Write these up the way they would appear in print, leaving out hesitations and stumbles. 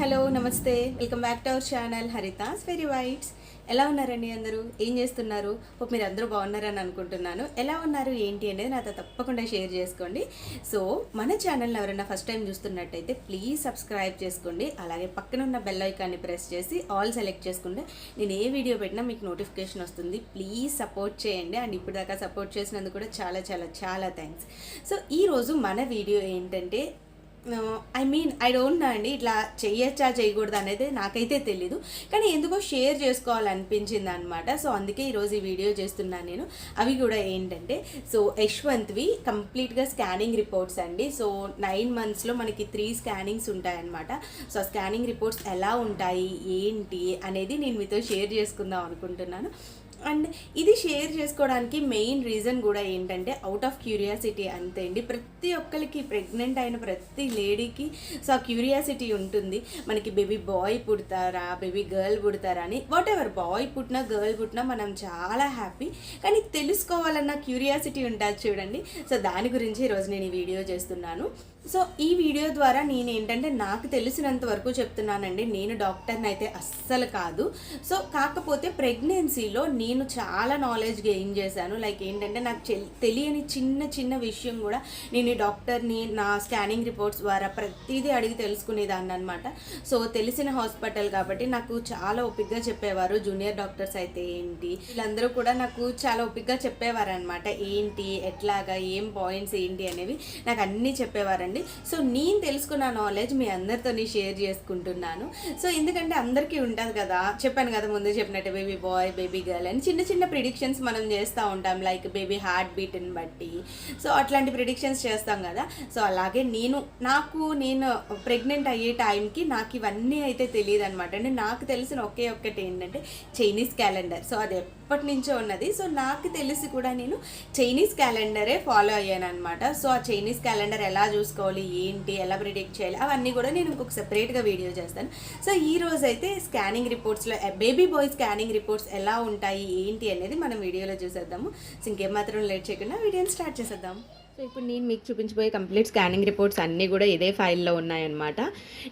Hello నమస్తే welcome back to our channel Haritha's very whites. ఎలా ఉన్నారండి అందరూ? ఏం చేస్తున్నారు? మీరు అందరూ బాగున్నారని అనుకుంటున్నాను. ఎలా ఉన్నారు ఏంటి అనేది నాతో తప్పకుండా షేర్ చేసుకోండి. సో మన ఛానల్ని ఎవరైనా ఫస్ట్ టైం చూస్తున్నట్టయితే ప్లీజ్ సబ్స్క్రైబ్ చేసుకోండి. అలాగే పక్కన ఉన్న బెల్ ఐకాన్ని ప్రెస్ చేసి ఆల్ సెలెక్ట్ చేసుకుంటే నేను ఏ వీడియో పెట్టినా మీకు నోటిఫికేషన్ వస్తుంది. ప్లీజ్ సపోర్ట్ చేయండి. అండ్ ఇప్పుడు దాకా సపోర్ట్ చేసినందుకు కూడా చాలా చాలా చాలా థ్యాంక్స్. సో ఈరోజు మన వీడియో ఏంటంటే ఐ డోంట్ నో అండి, ఇట్లా చేయొచ్చా చేయకూడదు అనేది నాకైతే తెలీదు, కానీ ఎందుకో షేర్ చేసుకోవాలనిపించింది అనమాట. సో అందుకే ఈరోజు ఈ వీడియో చేస్తున్నాను నేను. అవి కూడా ఏంటంటే, సో యశ్వంత్వి కంప్లీట్గా స్కానింగ్ రిపోర్ట్స్ అండి. సో 9 monthsలో మనకి 3 స్కానింగ్స్ ఉంటాయన్నమాట. సో ఆ స్కానింగ్ రిపోర్ట్స్ ఎలా ఉంటాయి ఏంటి అనేది నేను మీతో షేర్ చేసుకుందాం అనుకుంటున్నాను. అండ్ ఇది షేర్ చేసుకోవడానికి మెయిన్ రీజన్ కూడా ఏంటంటే అవుట్ ఆఫ్ క్యూరియాసిటీ అంతే అండి. ప్రతి ఒక్కరికి, ప్రెగ్నెంట్ అయిన ప్రతి లేడీకి సో ఆ క్యూరియాసిటీ ఉంటుంది. మనకి బేబీ బాయ్ పుడతారా, బేబీ గర్ల్ పుడతారా అని. వాట్ ఎవర్, బాయ్ పుట్టినా గర్ల్ పుట్టినా మనం చాలా హ్యాపీ, కానీ తెలుసుకోవాలన్న క్యూరియాసిటీ ఉంటుంది చూడండి. సో దాని గురించి ఈరోజు నేను ఈ వీడియో చేస్తున్నాను. సో ఈ వీడియో ద్వారా నేను ఏంటంటే నాకు తెలిసినంత వరకు చెప్తున్నానండి. నేను డాక్టర్ని అయితే అస్సలు కాదు. సో కాకపోతే ప్రెగ్నెన్సీలో నేను చాలా నాలెడ్జ్ గెయిన్ చేశాను. లైక్ ఏంటంటే నాకు తెలియని చిన్న చిన్న విషయం కూడా నేను ఈ డాక్టర్ని నా స్కానింగ్ రిపోర్ట్స్ ద్వారా ప్రతిదీ అడిగి తెలుసుకునేదాన్ని అనమాట. సో తెలిసిన హాస్పిటల్ కాబట్టి నాకు చాలా ఓపికగా చెప్పేవారు. జూనియర్ డాక్టర్స్ అయితే ఏంటి, వీళ్ళందరూ కూడా నాకు చాలా ఓపికగా చెప్పేవారు అనమాట. ఏంటి, ఎట్లాగా, ఏం పాయింట్స్ ఏంటి అనేవి నాకు అన్నీ చెప్పేవారండి. సో నేను తెలుసుకున్న నాలెడ్జ్ మీ అందరితో షేర్ చేసుకుంటున్నాను. సో ఎందుకంటే అందరికీ ఉంటుంది కదా, చెప్పాను కదా ముందు చెప్పినట్టు, బేబీ బాయ్ బేబీ గర్ల్ అని చిన్న చిన్న ప్రిడిక్షన్స్ మనం చేస్తూ ఉంటాం. లైక్ బేబీ హార్ట్ బీట్ని బట్టి సో అట్లాంటి ప్రిడిక్షన్స్ చేస్తాం కదా. సో అలాగే నేను ప్రెగ్నెంట్ అయ్యే టైంకి నాకు ఇవన్నీ అయితే తెలియదు అనమాట అండి. నాకు తెలిసిన ఒకే ఒక్కటి ఏంటంటే చైనీస్ క్యాలెండర్. సో అది ఎప్పటి నుంచో ఉన్నది. సో నాకు తెలిసి కూడా నేను చైనీస్ క్యాలెండరే ఫాలో అయ్యాను అనమాట. సో ఆ చైనీస్ క్యాలెండర్ ఎలా చూసుకోవాలి, ఏంటి, ఎలా ప్రిడిక్ట్ చేయాలి, అవన్నీ కూడా నేను ఇంకొక సెపరేట్గా వీడియో చేస్తాను. సో ఈ రోజు అయితే స్కానింగ్ రిపోర్ట్స్లో బేబీ బాయ్ స్కానింగ్ రిపోర్ట్స్ ఎలా ఉంటాయి ఏంటి అనేది మనం వీడియోలో చూసేద్దాము. సో ఇంకేం మాత్రం లేట్ చేయకుండా వీడియోని స్టార్ట్ చేసేద్దాం. సో ఇప్పుడు నేను మీకు చూపించబోయే కంప్లీట్ స్కానింగ్ రిపోర్ట్స్ అన్నీ కూడా ఇదే ఫైల్లో ఉన్నాయన్నమాట.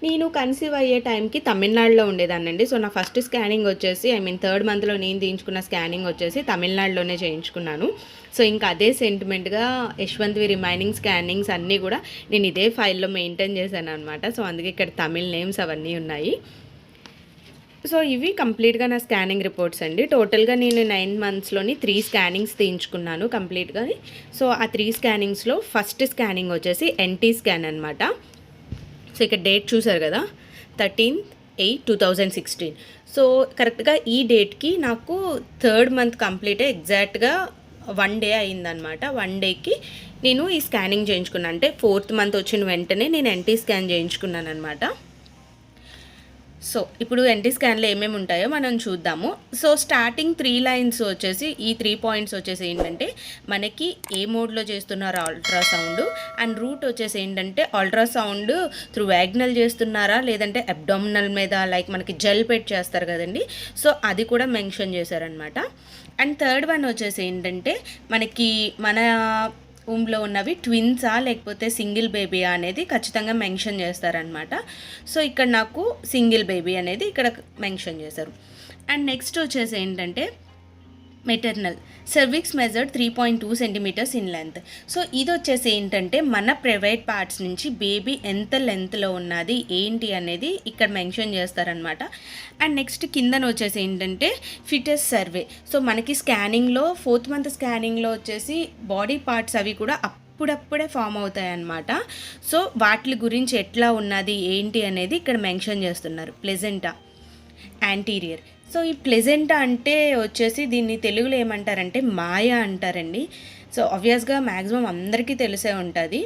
నేను కన్సీవ్ అయ్యే టైంకి తమిళనాడులో ఉండేదాన్నండి. సో నా ఫస్ట్ స్కానింగ్ వచ్చేసి 3rd monthలో నేను తీయించుకున్న స్కానింగ్ వచ్చేసి తమిళనాడులోనే చేయించుకున్నాను. సో ఇంకా అదే సెంటిమెంట్గా యశ్వంత్వి రిమైనింగ్ స్కానింగ్స్ అన్నీ కూడా నేను ఇదే ఫైల్లో మెయింటైన్ చేశాను అనమాట. సో అందుకే ఇక్కడ తమిళ్ నేమ్స్ అవన్నీ ఉన్నాయి. సో ఇవి కంప్లీట్గా నా స్కానింగ్ రిపోర్ట్స్ అండి. టోటల్గా నేను 9 monthsలోని 3 స్కానింగ్స్ తీయించుకున్నాను కంప్లీట్గా. సో ఆ 3 స్కానింగ్స్లో ఫస్ట్ స్కానింగ్ వచ్చేసి ఎన్టీ స్కాన్ అనమాట. సో ఇక్కడ డేట్ చూసారు కదా, 13/8/2016. సో కరెక్ట్గా ఈ డేట్కి నాకు 3rd month కంప్లీట్ ఎగ్జాక్ట్గా 1 day అయిందనమాట. 1 dayకి నేను ఈ స్కానింగ్ చేయించుకున్నాను. అంటే 4th month వచ్చిన వెంటనే నేను ఎన్టీ స్కాన్ చేయించుకున్నాను అనమాట. సో ఇప్పుడు ఎన్టీ స్కాన్లో ఏమేమి ఉంటాయో మనం చూద్దాము. సో స్టార్టింగ్ 3 lines వచ్చేసి, ఈ 3 points వచ్చేసి ఏంటంటే మనకి ఏ మోడ్లో చేస్తున్నారా అల్ట్రాసౌండ్, అండ్ రూట్ వచ్చేసి ఏంటంటే అల్ట్రాసౌండ్ త్రూ వ్యాగ్నల్ చేస్తున్నారా లేదంటే అబ్డామినల్ మీద లైక్ మనకి జెల్ పెట్ చేస్తారు కదండి, సో అది కూడా మెన్షన్ చేశారనమాట. అండ్ 3rd one వచ్చేసి ఏంటంటే మనకి మన ఊమ్లో ఉన్నవి ట్విన్సా లేకపోతే సింగిల్ బేబీయా అనేది ఖచ్చితంగా మెన్షన్ చేస్తారనమాట. సో ఇక్కడ నాకు సింగిల్ బేబీ అనేది ఇక్కడ మెన్షన్ చేశారు. అండ్ నెక్స్ట్ వచ్చేసి ఏంటంటే maternal cervix measured 3.2 centimeters in length. So ఇది వచ్చేసి ఏంటంటే మన ప్రైవేట్ పార్ట్స్ నుంచి బేబీ ఎంత లెంత్లో ఉన్నది ఏంటి అనేది ఇక్కడ మెన్షన్ చేస్తారనమాట. అండ్ నెక్స్ట్ కిందన వచ్చేసి ఏంటంటే ఫిటస్ సర్వే. సో మనకి స్కానింగ్లో 4th month స్కానింగ్లో వచ్చేసి బాడీ పార్ట్స్ అవి కూడా అప్పుడప్పుడే ఫామ్ అవుతాయి అన్నమాట. సో వాటి గురించి ఎట్లా ఉన్నది ఏంటి అనేది ఇక్కడ మెన్షన్ చేస్తున్నారు. Placenta, anterior. సో ఈ ప్లెజెంటా అంటే వచ్చేసి దీన్ని తెలుగులో ఏమంటారంటే మాయ అంటారండి. సో ఆబ్వియస్గా మ్యాక్సిమం అందరికీ తెలిసే ఉంటుంది.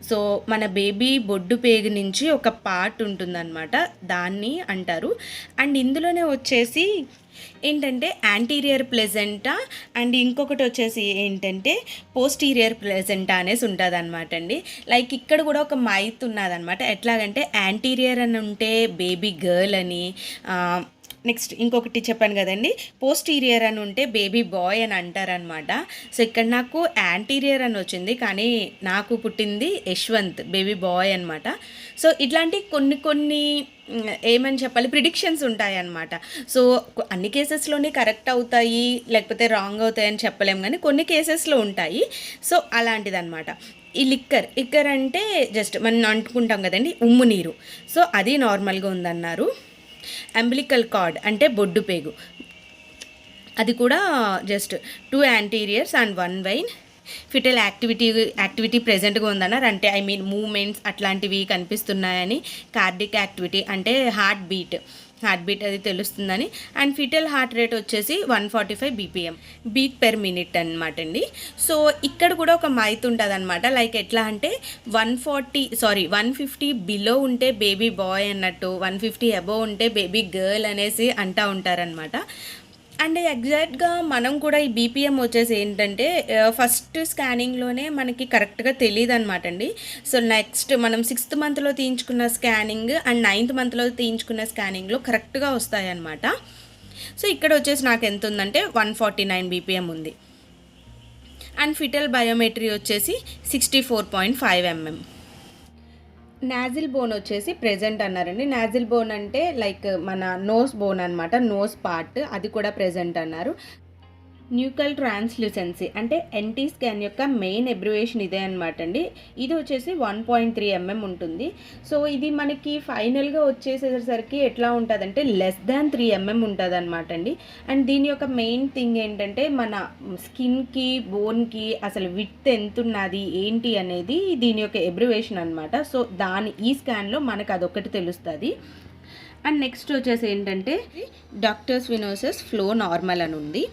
సో మన బేబీ బొడ్డు పేగు నుంచి ఒక పార్ట్ ఉంటుందన్నమాట, దాన్ని అంటారు. అండ్ ఇందులోనే వచ్చేసి ఏంటంటే యాంటీరియర్ ప్లెజెంటా అండ్ ఇంకొకటి వచ్చేసి ఏంటంటే పోస్టీరియర్ ప్లెజెంటా అనేసి ఉంటుంది అనమాట అండి. లైక్ ఇక్కడ కూడా ఒక మైత్ ఉన్నదనమాట. ఎట్లాగంటే యాంటీరియర్ అని ఉంటే బేబీ గర్ల్ అని, నెక్స్ట్ ఇంకొకటి చెప్పాను కదండి, పోస్టీరియర్ అని ఉంటే బేబీ బాయ్ అని అంటారనమాట. సో ఇక్కడ నాకు యాంటీరియర్ అని వచ్చింది, కానీ నాకు పుట్టింది యశ్వంత్ బేబీ బాయ్ అనమాట. సో ఇట్లాంటి కొన్ని ఏమని చెప్పాలి, ప్రిడిక్షన్స్ ఉంటాయన్నమాట. సో అన్ని కేసెస్లోనే కరెక్ట్ అవుతాయి లేకపోతే రాంగ్ అవుతాయి అని చెప్పలేము, కానీ కొన్ని కేసెస్లో ఉంటాయి. సో అలాంటిదన్నమాట. ఈ లిక్కర్ అంటే జస్ట్ మనం అంటుకుంటాం కదండి, ఉమ్ము నీరు. సో అది నార్మల్గా ఉందన్నారు. అంబిలికల్ కార్డ్ అంటే బొడ్డు పేగు, అది కూడా just 2 anteriors and 1 vein. Fetal activity ప్రెజెంట్గా ఉందన్నారు, అంటే ఐ మీన్ మూమెంట్స్ అట్లాంటివి కనిపిస్తున్నాయని. కార్డిక్ యాక్టివిటీ అంటే హార్ట్ బీట్ అది తెలుస్తుందని. అండ్ ఫిటల్ హార్ట్ రేట్ వచ్చేసి 145 BPM బీట్ పెర్ మినిట్ అనమాట అండి. సో ఇక్కడ కూడా ఒక మైత్ ఉంటుంది అనమాట, లైక్ ఎట్లా అంటే 150 బిలో ఉంటే బేబీ బాయ్ అన్నట్టు, 150 అబోవ్ ఉంటే బేబీ గర్ల్ అనేసి అంటూ ఉంటారనమాట. అండ్ ఎగ్జాక్ట్గా మనం కూడా ఈ బీపీఎం వచ్చేసి ఏంటంటే ఫస్ట్ స్కానింగ్లోనే మనకి కరెక్ట్గా తెలియదు అనమాట అండి. సో నెక్స్ట్ మనం 6th మంత్లో తీయించుకున్న స్కానింగ్ అండ్ 9th మంత్లో తీయించుకున్న స్కానింగ్లో కరెక్ట్గా వస్తాయన్నమాట. సో ఇక్కడ వచ్చేసి నాకు ఎంత ఉందంటే 149 BPM ఉంది. అండ్ ఫిటల్ బయోమెట్రీ వచ్చేసి 64.5 mm. నాజిల్ బోన్ వచ్చేసి ప్రెజెంట్ అన్నారండి. నాజిల్ బోన్ అంటే లైక్ మన నోస్ బోన్ అనమాట, నోస్ పార్ట్, అది కూడా ప్రెజెంట్ అన్నారు. న్యూకల్ ట్రాన్స్లూసెన్సీ అంటే ఎన్టీ స్కాన్ యొక్క మెయిన్ ఎబ్రివేషన్ ఇదే అనమాట అండి. ఇది వచ్చేసి 1.3 mm ఉంటుంది. సో ఇది మనకి ఫైనల్గా వచ్చేసేసరికి ఎట్లా ఉంటుందంటే <3 mm ఉంటుంది అనమాట అండి. అండ్ దీని యొక్క మెయిన్ థింగ్ ఏంటంటే మన స్కిన్కి బోన్కి అసలు విడ్త్ ఎంత ఉన్నది ఏంటి అనేది దీని యొక్క ఎబ్రివేషన్ అనమాట. సో ఈ స్కాన్లో మనకు అదొకటి తెలుస్తుంది. అండ్ నెక్స్ట్ వచ్చేసి ఏంటంటే డాక్టర్స్ వినోసస్ ఫ్లో నార్మల్ అని ఉంది.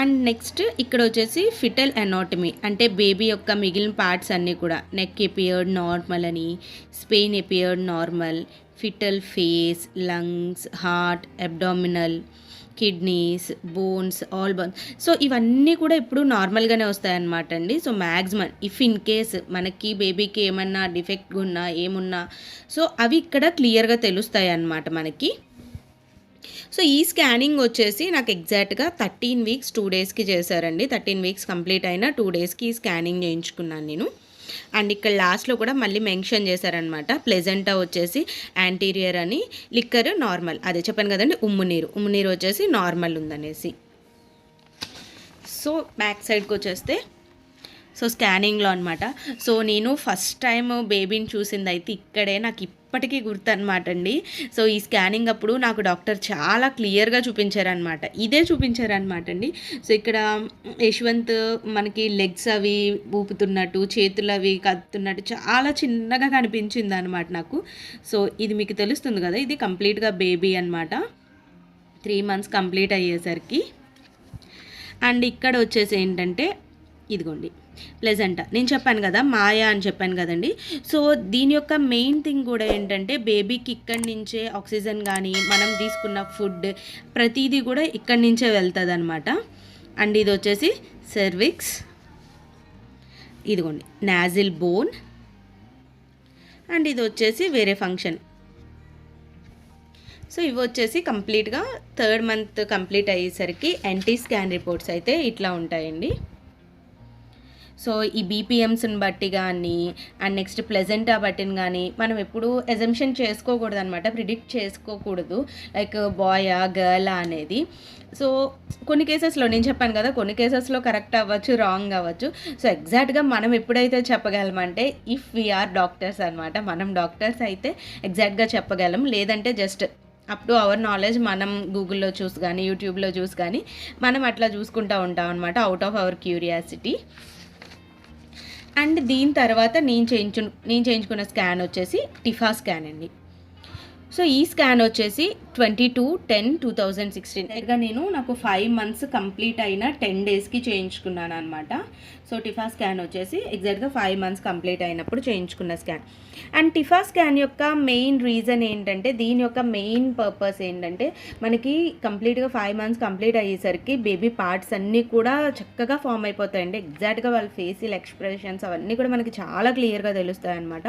అండ్ నెక్స్ట్ ఇక్కడ వచ్చేసి ఫిటల్ ఎనాటమీ అంటే బేబీ యొక్క మిగిలిన పార్ట్స్ అన్నీ కూడా, నెక్ ఎపియర్డ్ నార్మల్ అని, Spain appeared normal, foetal face, lungs, heart, abdominal, kidneys, bones, all bones. So ఇవన్నీ కూడా ఇప్పుడు నార్మల్గానే వస్తాయన్నమాట అండి. So maximum if in case మనకి బేబీకి ఏమన్నా డిఫెక్ట్ ఉన్నా ఏమున్నా సో అవి ఇక్కడ క్లియర్గా తెలుస్తాయి అన్నమాట మనకి. సో ఈ స్కానింగ్ వచ్చేసి నాకు ఎగ్జాక్ట్గా 13 weeks 2 daysకి చేశారండి. 13 weeks కంప్లీట్ అయిన 2 daysకి స్కానింగ్ చేయించుకున్నాను నేను. అండ్ ఇక్కడ లాస్ట్లో కూడా మళ్ళీ మెన్షన్ చేశారనమాట, ప్లెజెంటా వచ్చేసి యాంటీరియర్ అని, లిక్కర్ నార్మల్, అదే చెప్పాను కదండి, ఉమ్ము నీరు వచ్చేసి నార్మల్ ఉందనేసి. సో బ్యాక్ సైడ్కి వచ్చేస్తే సో స్కానింగ్లో అనమాట. సో నేను ఫస్ట్ టైం బేబీని చూసింది అయితే ఇక్కడే, నాకు ఇప్పటికీ గుర్తు అనమాట అండి. సో ఈ స్కానింగ్ అప్పుడు నాకు డాక్టర్ చాలా క్లియర్గా చూపించారనమాట, ఇదే చూపించారనమాట అండి. సో ఇక్కడ యశ్వంత్ మనకి లెగ్స్ అవి ఊపుతున్నట్టు, చేతులు అవి కదుతున్నట్టు చాలా చిన్నగా కనిపించింది అనమాట నాకు. సో ఇది మీకు తెలుస్తుంది కదా, ఇది కంప్లీట్గా బేబీ అనమాట, 3 months కంప్లీట్ అయ్యేసరికి. అండ్ ఇక్కడ వచ్చేసి ఏంటంటే ఇదిగోండి ప్లెజెంటా, నేను చెప్పాను కదా మాయా అని చెప్పాను కదండి. సో దీని యొక్క మెయిన్ థింగ్ కూడా ఏంటంటే బేబీకి ఇక్కడి నుంచే ఆక్సిజన్ కానీ మనం తీసుకున్న ఫుడ్ ప్రతిదీ కూడా ఇక్కడి నుంచే వెళ్తుంది అనమాట. అండ్ ఇది వచ్చేసి సర్విక్స్, ఇదిగోండి నాజిల్ బోన్, అండ్ ఇది వచ్చేసి వేరే ఫంక్షన్. సో ఇవి వచ్చేసి కంప్లీట్గా 3rd month కంప్లీట్ అయ్యేసరికి ఎన్టీ స్కాన్ రిపోర్ట్స్ అయితే ఇట్లా ఉంటాయండి. సో ఈ బీపీఎమ్స్ని బట్టి కానీ అండ్ నెక్స్ట్ ప్లెజెంటా బట్టిని కానీ మనం ఎప్పుడు ఎజంప్షన్ చేసుకోకూడదు అనమాట, ప్రిడిక్ట్ చేసుకోకూడదు లైక్ బాయా గర్లా అనేది. సో కొన్ని కేసెస్లో నేను చెప్పాను కదా, కొన్ని కేసెస్లో కరెక్ట్ అవ్వచ్చు, రాంగ్ అవ్వచ్చు. సో ఎగ్జాక్ట్గా మనం ఎప్పుడైతే చెప్పగలమంటే ఇఫ్ వీఆర్ డాక్టర్స్ అనమాట, మనం డాక్టర్స్ అయితే ఎగ్జాక్ట్గా చెప్పగలం. లేదంటే just up to our knowledge మనం గూగుల్లో చూసి కానీ యూట్యూబ్లో చూసి కానీ మనం అట్లా చూసుకుంటూ ఉంటాం అనమాట, out of our curiosity. And దీని తర్వాత నేను చేయించుకున్న స్కాన్ వచ్చేసి టిఫా స్కాన్ అండి. సో ఈ స్కాన్ వచ్చేసి 22/10/2016 నాకు 5 months కంప్లీట్ అయిన 10 daysకి చేయించుకున్నాను అనమాట. సో టిఫా స్కాన్ వచ్చేసి ఎగ్జాక్ట్గా 5 months కంప్లీట్ అయినప్పుడు చేయించుకున్న స్కాన్. అండ్ టిఫా స్కాన్ యొక్క మెయిన్ రీజన్ ఏంటంటే, దీని యొక్క మెయిన్ పర్పస్ ఏంటంటే మనకి కంప్లీట్గా 5 months కంప్లీట్ అయ్యేసరికి బేబీ పార్ట్స్ అన్నీ కూడా చక్కగా ఫామ్ అయిపోతాయండి. ఎగ్జాక్ట్గా వాళ్ళ ఫేషియల్ ఎక్స్ప్రెషన్స్ అవన్నీ కూడా మనకి చాలా క్లియర్గా తెలుస్తాయి అనమాట.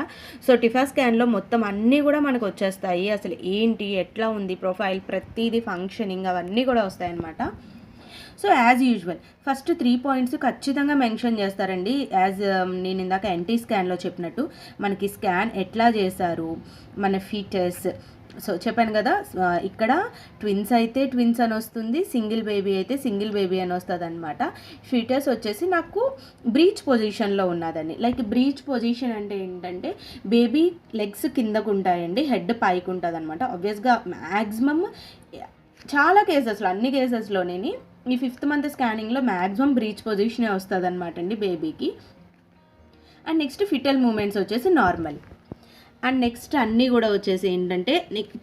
సో టిఫా స్కాన్లో మొత్తం అన్నీ కూడా మనకు వచ్చేస్తాయి, అసలు ఏంటి, ఎట్లా ఉంది ప్రొఫైల్, ప్రతిదీ ఫంక్షనింగ్ అవన్నీ కూడా వస్తాయన్నమాట. So as usual first 3 points ఖచ్చితంగా మెన్షన్ చేస్తారండి. నేను ఇందాక ఎన్టీ స్కాన్లో చెప్పినట్టు మనకి స్కాన్ ఎట్లా చేశారు, మన ఫీటస్. సో చెప్పాను కదా, ఇక్కడ ట్విన్స్ అయితే ట్విన్స్ అని వస్తుంది, సింగిల్ బేబీ అయితే సింగిల్ బేబీ అని వస్తుంది అనమాట. ఫీటస్ వచ్చేసి నాకు బ్రీచ్ పొజిషన్లో ఉన్నదండి. లైక్ బ్రీచ్ పొజిషన్ అంటే ఏంటంటే బేబీ లెగ్స్ కిందకు ఉంటాయండి, హెడ్ పైకి ఉంటుంది అనమాట. ఆబ్వియస్గా మ్యాక్సిమమ్ చాలా కేసెస్లో, అన్ని కేసెస్లోనే ఈ 5th మంత్ స్కానింగ్లో మ్యాక్సిమం బ్రీచ్ పొజిషనే వస్తుంది అనమాట అండి బేబీకి. అండ్ నెక్స్ట్ ఫిటల్ మూమెంట్స్ వచ్చేసి నార్మల్. అండ్ నెక్స్ట్ అన్నీ కూడా వచ్చేసి ఏంటంటే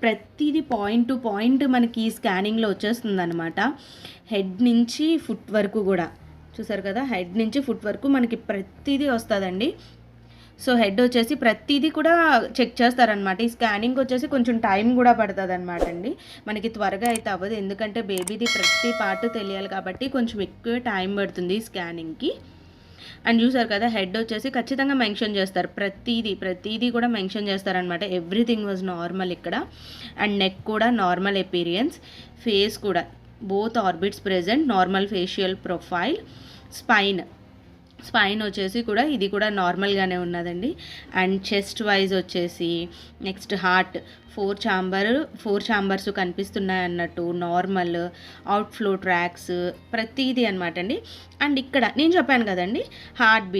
ప్రతిదీ పాయింట్ టు పాయింట్ మనకి ఈ స్కానింగ్లో వచ్చేస్తుంది అనమాట. హెడ్ నుంచి ఫుట్ వరకు కూడా చూసారు కదా, హెడ్ నుంచి ఫుట్ వరకు మనకి ప్రతిదీ వస్తుందండి. సో హెడ్ వచ్చేసి ప్రతిదీ కూడా చెక్ చేస్తారనమాట. ఈ స్కానింగ్ వచ్చేసి కొంచెం టైం కూడా పడుతుంది అనమాట అండి, మనకి త్వరగా అయితే అవ్వదు, ఎందుకంటే బేబీది ప్రతి పార్ట్ తెలియాలి కాబట్టి కొంచెం ఎక్కువ టైం పడుతుంది స్కానింగ్కి. అండ్ చూసారు కదా, హెడ్ వచ్చేసి ఖచ్చితంగా మెన్షన్ చేస్తారు, ప్రతిదీ కూడా మెన్షన్ చేస్తారనమాట. ఎవ్రీథింగ్ వాజ్ నార్మల్ ఇక్కడ. అండ్ నెక్ కూడా నార్మల్ ఎపీరియన్స్, ఫేస్ కూడా both orbits present, normal facial profile. Spine వచ్చేసి కూడా ఇది కూడా నార్మల్గానే ఉన్నదండి. అండ్ చెస్ట్ వైజ్ వచ్చేసి నెక్స్ట్ హార్ట్ 4 ఛాంబర్స్ కనిపిస్తున్నాయి అన్నట్టు, నార్మల్ అవుట్ఫ్లో ట్రాక్స్ ప్రతిదీ అనమాట అండి. అండ్ ఇక్కడ నేను చెప్పాను కదండి హార్ట్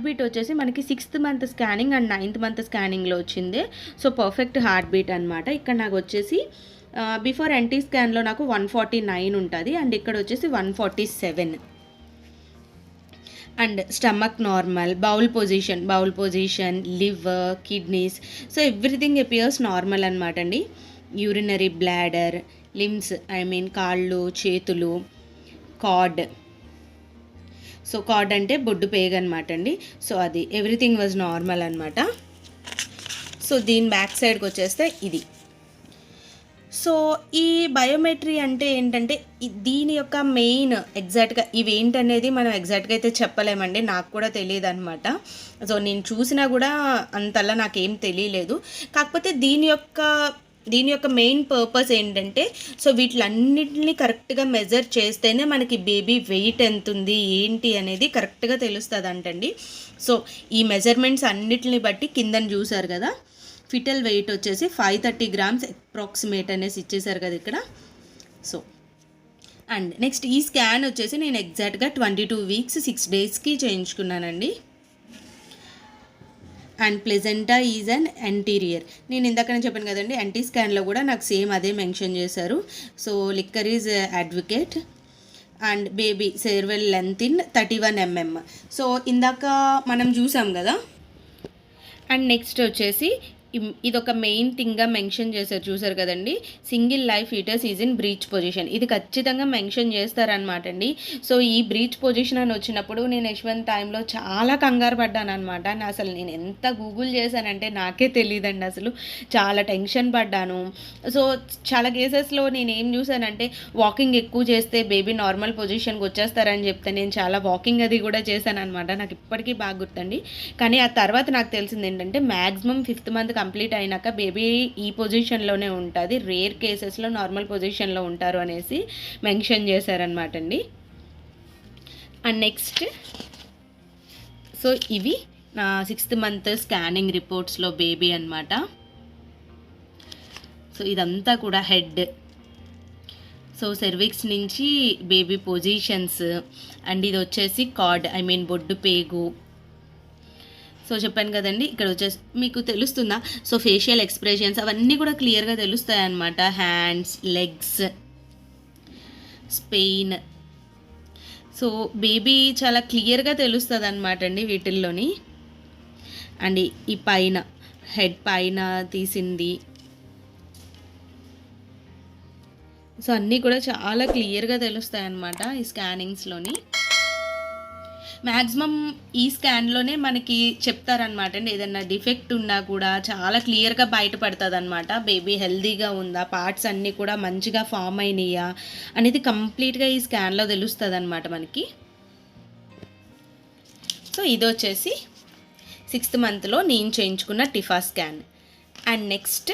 బీట్ వచ్చేసి మనకి 6th month scanning and 9th month స్కానింగ్లో వచ్చింది. సో పర్ఫెక్ట్ హార్ట్ బీట్ అనమాట. ఇక్కడ నాకు వచ్చేసి బిఫోర్ ఎన్టీ స్కాన్లో నాకు 149 ఉంటుంది, అండ్ ఇక్కడ వచ్చేసి 147. And stomach normal, bowl position, liver, kidneys, so everything appears normal అనమాట అండి. యూరినరీ బ్లాడర్, లిమ్స్ కాళ్ళు, చేతులు, కార్డ్. సో కార్డ్ అంటే బొడ్డు పేగు అనమాట అండి. సో అది ఎవ్రీథింగ్ వాజ్ నార్మల్ అనమాట. సో దీని బ్యాక్ సైడ్కి వచ్చేస్తే ఇది. సో ఈ బయోమెట్రీ అంటే ఏంటంటే దీని యొక్క మెయిన్ ఎగ్జాక్ట్గా ఇవేంటనేది మనం ఎగ్జాక్ట్గా అయితే చెప్పలేమండి, నాకు కూడా తెలియదు అనమాట. సో నేను చూసినా కూడా అంతలా నాకేం తెలియలేదు. కాకపోతే దీని యొక్క మెయిన్ పర్పస్ ఏంటంటే, సో వీటిలన్నింటినీ కరెక్ట్గా మెజర్ చేస్తేనే మనకి బేబీ వెయిట్ ఎంత ఉంది ఏంటి అనేది కరెక్ట్గా తెలుస్తుంది అంటండి. సో ఈ మెజర్మెంట్స్ అన్నిటిని బట్టి కిందని చూసారు కదా, ఫిటల్ వెయిట్ వచ్చేసి 530 grams అప్రాక్సిమేట్ అనేసి ఇచ్చేసారు కదా ఇక్కడ. సో అండ్ నెక్స్ట్ ఈ స్కాన్ వచ్చేసి నేను ఎగ్జాక్ట్గా 22 weeks 6 daysకి చేయించుకున్నానండి. And placenta is an anterior. నేను ఇందాకనే చెప్పాను కదండి, ఎన్టీ స్కాన్లో కూడా నాకు సేమ్ అదే మెన్షన్ చేశారు. So liquor is adequate. And baby cervical length in 31 mm. So ఇందాక మనం చూసాం కదా. అండ్ నెక్స్ట్ వచ్చేసి ఇదొక మెయిన్ థింగ్గా మెన్షన్ చేశారు, చూసారు కదండి, single life fetus is in breech position. ఇది ఖచ్చితంగా మెన్షన్ చేస్తారనమాట అండి. సో ఈ బ్రీచ్ పొజిషన్ అని వచ్చినప్పుడు నేను యశ్వంత్ టైంలో చాలా కంగారు పడ్డాను అనమాట. అసలు నేను ఎంత గూగుల్ చేశానంటే నాకే తెలియదండి, అసలు చాలా టెన్షన్ పడ్డాను. సో చాలా కేసెస్లో నేను ఏం చూసానంటే వాకింగ్ ఎక్కువ చేస్తే బేబీ నార్మల్ పొజిషన్కి వచ్చేస్తారని చెప్తే నేను చాలా వాకింగ్ అది కూడా చేశాను అనమాట. నాకు ఇప్పటికీ బాగా గుర్తండి. కానీ ఆ తర్వాత నాకు తెలిసింది ఏంటంటే మ్యాక్సిమం 5th మంత్ కంప్లీట్ అయినాక బేబీ ఈ పొజిషన్లోనే ఉంటుంది, రేర్ కేసెస్లో నార్మల్ పొజిషన్లో ఉంటారు అనేసి మెన్షన్ చేశారనమాట అండి. అండ్ నెక్స్ట్ సో ఇవి నా 6th మంత్ స్కానింగ్ రిపోర్ట్స్లో బేబీ అనమాట. సో ఇదంతా కూడా హెడ్, సో సెర్విక్స్ నుంచి బేబీ పొజిషన్స్, అండ్ ఇది వచ్చేసి కార్డ్ బొడ్డు పేగు. సో చెప్పాను కదండి, ఇక్కడ వచ్చేసి మీకు తెలుస్తుందా, సో ఫేషియల్ ఎక్స్ప్రెషన్స్ అవన్నీ కూడా క్లియర్గా తెలుస్తాయి అన్నమాట. Hands, legs, Spain. So baby చాలా క్లియర్గా తెలుస్తుంది అనమాట అండి వీటిల్లోని. అండ్ ఈ పైన హెడ్ పైన తీసింది, సో అన్నీ కూడా చాలా క్లియర్గా తెలుస్తాయి అన్నమాట ఈ స్కానింగ్స్లోని. మ్యాక్సిమం ఈ స్కాన్లోనే మనకి చెప్తారనమాట అండి, ఏదన్నా డిఫెక్ట్ ఉన్నా కూడా చాలా క్లియర్గా బయటపడుతుంది అనమాట. బేబీ హెల్దీగా ఉందా, పార్ట్స్ అన్నీ కూడా మంచిగా ఫామ్ అయినాయా అనేది కంప్లీట్గా ఈ స్కాన్లో తెలుస్తుంది అనమాట మనకి. సో ఇది వచ్చేసి 6th మంత్లో నేను చేయించుకున్న TIFFA scan. And next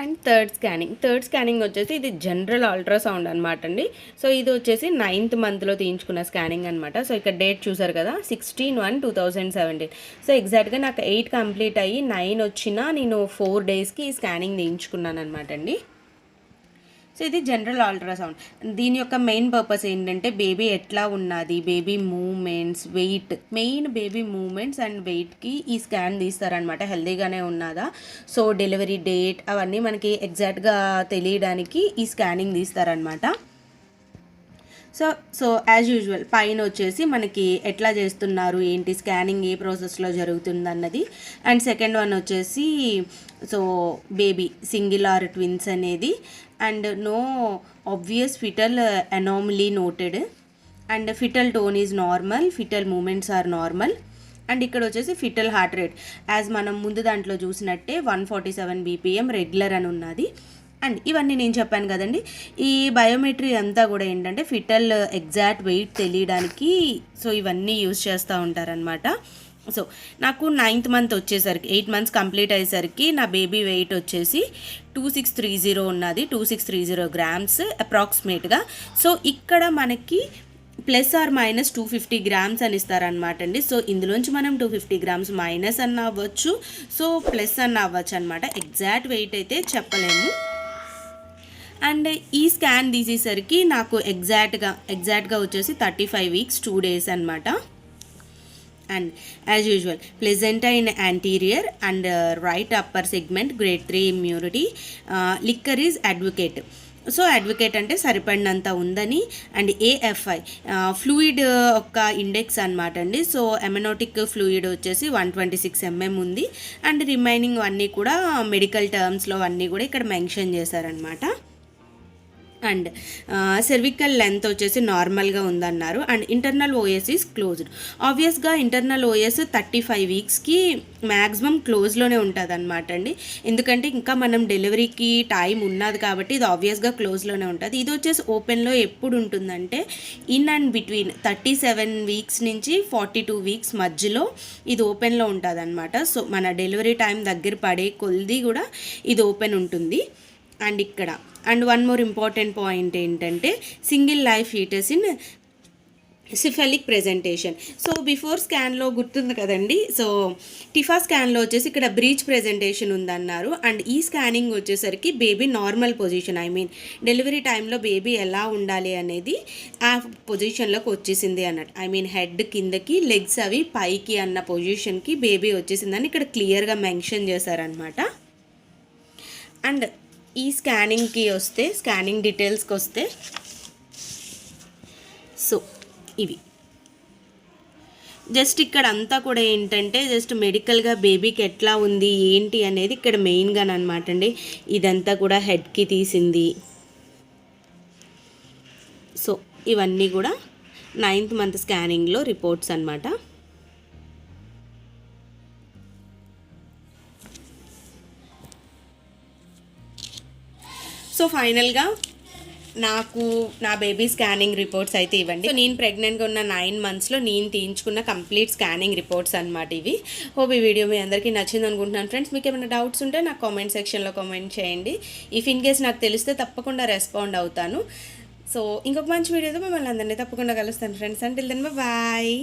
and third scanning వచ్చేసి ఇది జనరల్ అల్ట్రాసౌండ్ అనమాట అండి. సో ఇది వచ్చేసి 9th మంత్లో తీయించుకున్న స్కానింగ్ అనమాట. సో ఇక్కడ డేట్ చూసారు కదా, 16/1/2017. సో ఎగ్జాక్ట్గా నాకు 8 కంప్లీట్ అయ్యి 9 వచ్చినా నేను 4 డేస్కి ఈ స్కానింగ్ తీయించుకున్నాను అనమాట అండి. సో ఇది జనరల్ అల్ట్రాసౌండ్. దీని యొక్క మెయిన్ పర్పస్ ఏంటంటే బేబీ ఎట్లా ఉన్నది, baby movements, weight, main baby movements and వెయిట్కి ఈ స్కాన్ తీస్తారనమాట. హెల్తీగానే ఉన్నదా, సో డెలివరీ డేట్ అవన్నీ మనకి ఎగ్జాక్ట్గా తెలియడానికి ఈ స్కానింగ్ తీస్తారనమాట. సో యాజ్ యూజువల్ పైన వచ్చేసి మనకి ఎట్లా చేస్తున్నారు, ఏంటి స్కానింగ్ ఏ ప్రాసెస్లో జరుగుతుంది అన్నది. అండ్ సెకండ్ వన్ వచ్చేసి so baby single or twins అనేది. And no obvious fetal anomaly noted. And fetal tone is normal, fetal movements are normal. And ఇక్కడ వచ్చేసి ఫిటల్ హార్ట్ రేట్ యాజ్ మనం ముందు దాంట్లో చూసినట్టే 147 BPM రెగ్యులర్ అని ఉన్నది. అండ్ ఇవన్నీ నేను చెప్పాను కదండి, ఈ బయోమెట్రీ అంతా కూడా ఏంటంటే ఫిటల్ ఎగ్జాక్ట్ వెయిట్ తెలియడానికి సో ఇవన్నీ యూజ్ చేస్తూ ఉంటారనమాట. సో నాకు 9th మంత్ వచ్చేసరికి 8 months కంప్లీట్ అయ్యేసరికి నా బేబీ వెయిట్ వచ్చేసి 2630 ఉన్నది, 2630 grams అప్రాక్సిమేట్గా. సో ఇక్కడ మనకి ±250 grams అని ఇస్తారనమాట అండి. సో ఇందులోంచి మనం 250 grams మైనస్ అన్న అవ్వచ్చు, సో ప్లస్ అన్న అవ్వచ్చు అనమాట. ఎగ్జాక్ట్ వెయిట్ అయితే చెప్పలేము. అండ్ ఈ స్కాన్ తీసేసరికి నాకు ఎగ్జాక్ట్గా వచ్చేసి 35 weeks 2 days అనమాట. And as usual placenta in anterior and right upper segment, grade 3 immunity. Liquor is advocate. So advocate అంటే సరిపడినంత ఉందని. అండ్ ఏఎఫ్ఐ ఫ్లూయిడ్ యొక్క ఇండెక్స్ అనమాట అండి. సో ఎమనోటిక్ ఫ్లూయిడ్ వచ్చేసి 126 mm ఉంది. అండ్ రిమైనింగ్ అన్నీ కూడా మెడికల్ టర్మ్స్లో అన్నీ కూడా ఇక్కడ మెన్షన్ చేశారనమాట. అండ్ సెర్వికల్ లెంత్ వచ్చేసి నార్మల్గా ఉందన్నారు. And internal OS is closed. ఆబ్వియస్గా ఇంటర్నల్ ఓఎస్ 35 weeksకి మ్యాక్సిమం క్లోజ్లోనే ఉంటుంది అనమాట అండి. ఎందుకంటే ఇంకా మనం డెలివరీకి టైం ఉన్నది కాబట్టి ఇది ఆబ్వియస్గా క్లోజ్లోనే ఉంటుంది. ఇది వచ్చేసి ఓపెన్లో ఎప్పుడు ఉంటుందంటే ఇన్ అండ్ బిట్వీన్ 37 weeks నుంచి 42 weeks మధ్యలో ఇది ఓపెన్లో ఉంటుంది అనమాట. సో మన డెలివరీ టైం దగ్గర పడే కొద్ది కూడా ఇది ఓపెన్ ఉంటుంది. అండ్ ఇక్కడ and one more important point ఏంటంటే single life fetus in cephalic presentation. So before స్కాన్లో గుర్తుంది కదండి, సో టిఫా స్కాన్లో వచ్చేసి ఇక్కడ బ్రీచ్ ప్రెజెంటేషన్ ఉందన్నారు. అండ్ ఈ స్కానింగ్ వచ్చేసరికి బేబీ నార్మల్ పొజిషన్, డెలివరీ టైంలో బేబీ ఎలా ఉండాలి అనేది ఆ పొజిషన్లోకి వచ్చేసింది అన్నట్టు. హెడ్ కిందకి, లెగ్స్ అవి పైకి అన్న పొజిషన్కి బేబీ వచ్చేసిందని ఇక్కడ క్లియర్గా మెన్షన్ చేశారనమాట. అండ్ ఈ స్కానింగ్ డీటెయిల్స్కి వస్తే సో ఇవి జస్ట్ ఇక్కడ అంతా కూడా ఏంటంటే జస్ట్ మెడికల్గా బేబీకి ఎట్లా ఉంది ఏంటి అనేది ఇక్కడ మెయిన్గా అనమాట అండి. ఇదంతా కూడా హెడ్కి తీసింది. సో ఇవన్నీ కూడా 9th month స్కానింగ్లో రిపోర్ట్స్ అనమాట. సో ఫైనల్గా నాకు నా బేబీ స్కానింగ్ రిపోర్ట్స్ అయితే ఇవ్వండి. నేను ప్రెగ్నెంట్గా ఉన్న 9 monthsలో నేను తీయించుకున్న కంప్లీట్ స్కానింగ్ రిపోర్ట్స్ అనమాట ఇవి. హోప్ ఈ వీడియో మీ అందరికీ నచ్చింది అనుకుంటున్నాను ఫ్రెండ్స్. మీకు ఏమైనా డౌట్స్ ఉంటే నాకు కామెంట్ సెక్షన్లో కామెంట్ చేయండి. ఇఫ్ ఇన్ కేస్ నాకు తెలిస్తే తప్పకుండా రెస్పాండ్ అవుతాను. సో ఇంకొక మంచి వీడియోతో మిమ్మల్ని అందరినీ తప్పకుండా కలుస్తాను ఫ్రెండ్స్. Until then bye.